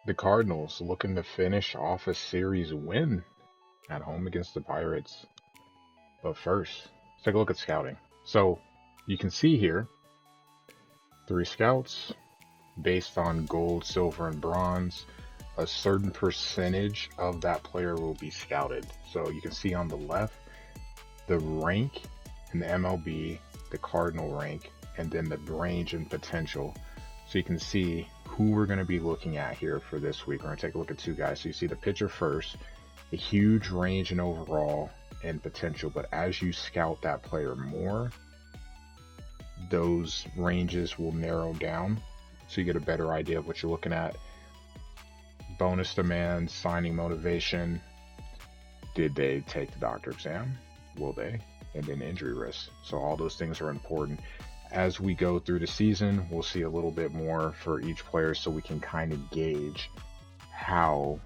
The Cardinals looking to finish off a series win at home against the Pirates. But first, let's take a look at scouting. So you can see here 3 scouts based on gold, silver, and bronze. A certain percentage of that player will be scouted. So you can see on the left the rank in the MLB, the Cardinal rank, and then the range and potential. So you can see who we're going to be looking at here for this week. We're going to take a look at 2 guys. So you see the pitcher first, a huge range in overall and potential, but as you scout that player more, those ranges will narrow down so you get a better idea of what you're looking at. Bonus demand, signing motivation, did they take the doctor exam, will they, and then injury risk. So all those things are important. As we go through the season, we'll see a little bit more for each player so we can kind of gauge how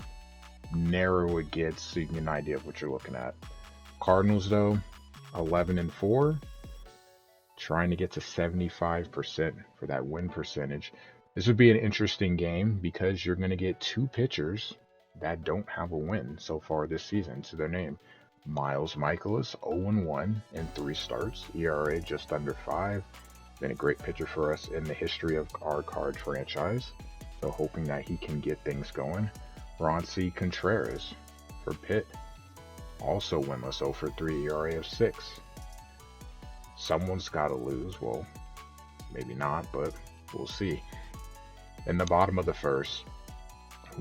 narrow it gets so you can get an idea of what you're looking at. Cardinals though, 11-4, trying to get to 75% for that win percentage. This would be an interesting game because you're going to get 2 pitchers that don't have a win so far this season to their name. Miles Michaelis, 0-1 in 3 starts, ERA just under 5. Been a great pitcher for us in the history of our card franchise. So hoping that he can get things going. Contreras for Pitt, also winless, 0-3, ERA of 6. Someone's got to lose. Well, maybe not, but we'll see. In the bottom of the first,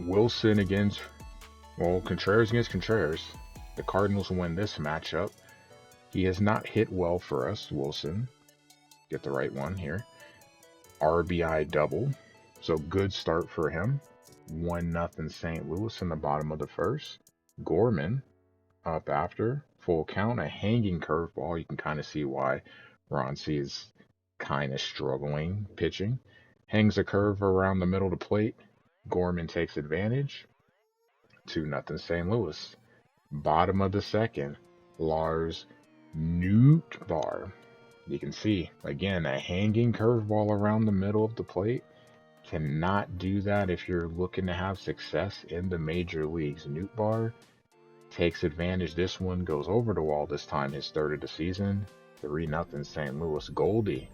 Willson against, Contreras against Contreras. The Cardinals win this matchup. He has not hit well for us, Willson. Get the right one here. RBI double. So good start for him. 1-0 St. Louis in the bottom of the first. Gorman up after. Full count. A hanging curveball. You can kind of see why Ronci is kind of struggling pitching. Hangs a curve around the middle of the plate. Gorman takes advantage. 2-0 St. Louis. Bottom of the second. Lars Nootbaar. You can see, again, a hanging curveball around the middle of the plate. Cannot do that if you're looking to have success in the major leagues. Nootbaar takes advantage. This one goes over the wall this time, his third of the season. 3-0 St. Louis. Goldie.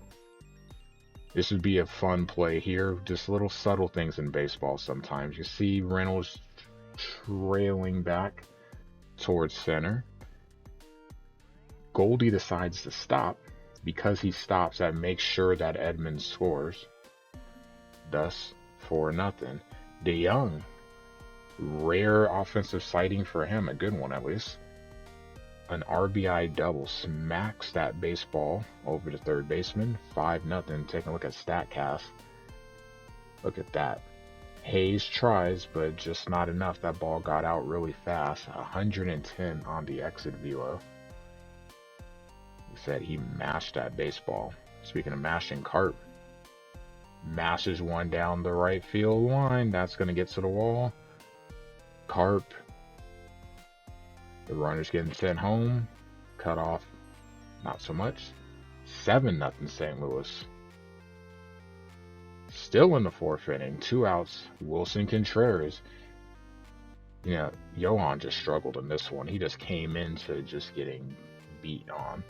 This would be a fun play here. Just little subtle things in baseball sometimes. You see Reynolds trailing back towards center. Goldie decides to stop. Because he stops, that makes sure that Edmonds scores. Thus, 4-0. DeYoung, rare offensive sighting for him, a good one at least. An RBI double, smacks that baseball over to third baseman. 5-0. Taking a look at StatCast. Look at that. Hayes tries, but just not enough. That ball got out really fast. 110 on the exit velo. He said he mashed that baseball. Speaking of mashing, Carp mashes one down the right field line. That's going to get to the wall. Carp. The runner's getting sent home. Cut off. Not so much. 7-0 St. Louis. Still in the 4th inning. 2 outs. Willson Contreras. Johan just struggled in this one. He just came into just getting beat on.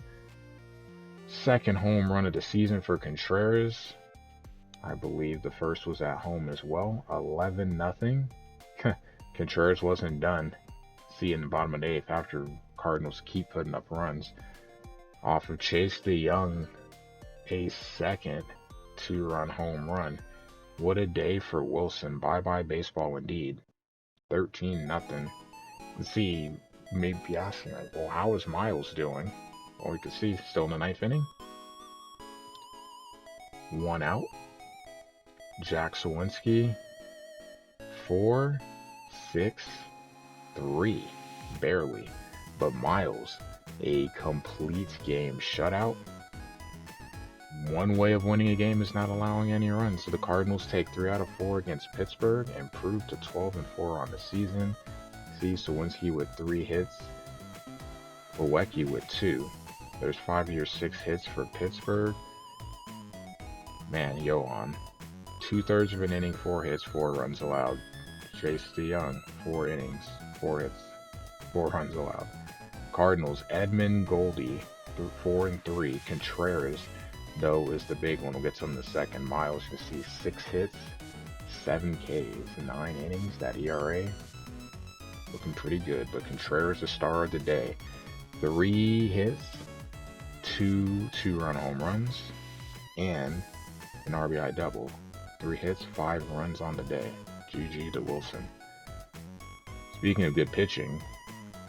Second home run of the season for Contreras. I believe the first was at home as well. 11-0. Contreras wasn't done. See in the bottom of the 8th after Cardinals keep putting up runs. Off of Chase DeYoung, a second 2-run home run. What a day for Willson. Bye-bye baseball indeed. 13-0. See, maybe asking, well, how is Miles doing? Well, we can see, still in the 9th inning. 1 out. Jack Sawinski. 4, 6, 3. Barely. But Miles, a complete game shutout. One way of winning a game is not allowing any runs. So the Cardinals take 3 out of 4 against Pittsburgh, improve to 12-4 on the season. See, Sawinski with 3 hits. Bowiecki with 2. There's 5 of your 6 hits for Pittsburgh. Man, Johan. 2/3 of an inning, 4 hits, 4 runs allowed. Jace the Young, 4 innings, 4 hits, 4 runs allowed. Cardinals, Edmund Goldie, 4-3. Contreras, though, is the big one. We'll get to him in a second. Miles, you can see 6 hits, 7 Ks, 9 innings. That ERA looking pretty good. But Contreras, the star of the day. 3 hits, 2 2-run home runs, and an RBI double. 3 hits, 5 runs on the day. GG to Willson. Speaking of good pitching,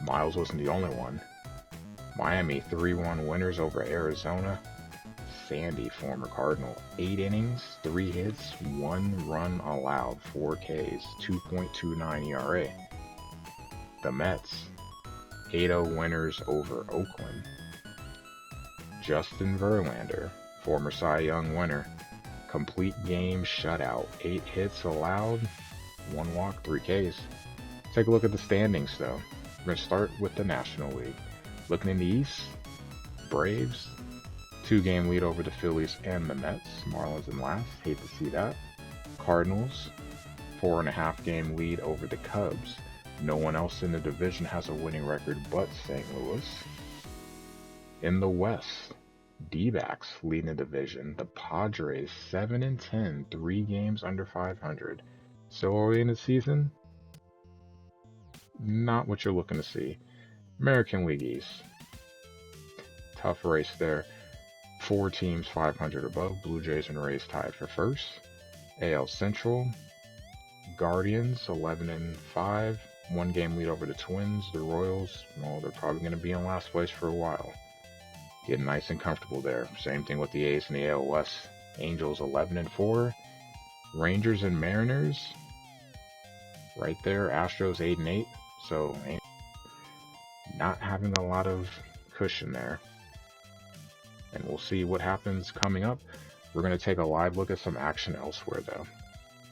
Miles wasn't the only one. Miami 3-1 winners over Arizona. Sandy, former Cardinal, 8 innings, 3 hits, 1 run allowed, 4 Ks, 2.29 ERA. The Mets 8-0 winners over Oakland. Justin Verlander, former Cy Young winner, complete game shutout, 8 hits allowed, 1 walk, 3 Ks. Take a look at the standings though. We're going to start with the National League. Looking in the East, Braves, 2-game lead over the Phillies and the Mets. Marlins in last, hate to see that. Cardinals, 4.5-game lead over the Cubs. No one else in the division has a winning record but St. Louis. In the West, D-backs leading the division. The Padres 7-10, 3 games under 500. So early in the season, not what you're looking to see. American League East, tough race there. 4 teams 500 above. Blue Jays and Rays tied for first. AL Central, Guardians 11-5, 1-game lead over the Twins. The Royals, well, they're probably going to be in last place for a while. Getting nice and comfortable there. Same thing with the A's and the AL West. Angels 11-4. Rangers and Mariners right there. Astros 8-8. So not having a lot of cushion there. And we'll see what happens coming up. We're going to take a live look at some action elsewhere though.